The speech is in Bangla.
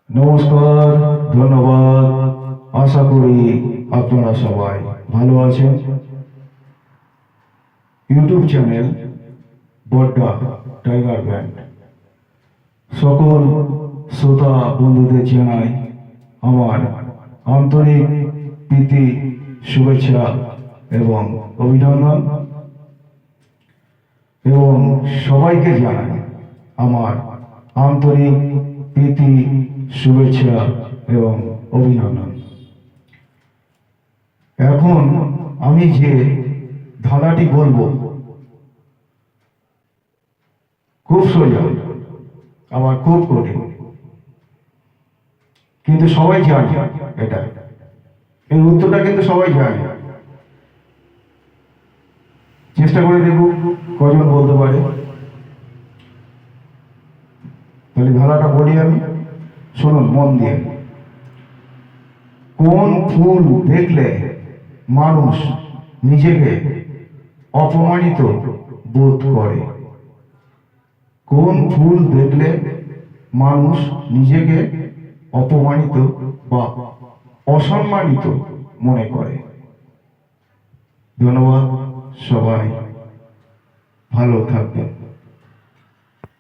নমস্কার, ধন্যবাদ। আশা করি আপনারা সবাই ভালো আছেন। ইউটিউব চ্যানেল বড্ডা টাইগার ব্যান্ড সকল শ্রোতা বন্ধুদের জানাই আমার আন্তরিক প্রীতি, শুভেচ্ছা এবং অভিনন্দন, এবং সবাইকে জানাই আমার আন্তরিক প্রীতি, শুভেচ্ছা এবং অভিনন্দন। এখন আমি যে ধাঁধাটি বলবো খুব সোজা, আবার খুব কঠিন, কিন্তু সবাই জানে এটা, এই উত্তরটা কিন্তু সবাই জানে। চেষ্টা করে দেখব কজন বলতে পারে। তাহলে ধাঁধাটা বলি আমি, শুনুন মন দিয়ে। কোন ফুল দেখলে মানুষ নিজেকে অপমানিত বোধ করে? কোন ফুল দেখলে মানুষ নিজেকে অপমানিত বা অসম্মানিত মনে করে? ধন্যবাদ, সবাই ভালো থাকবেন।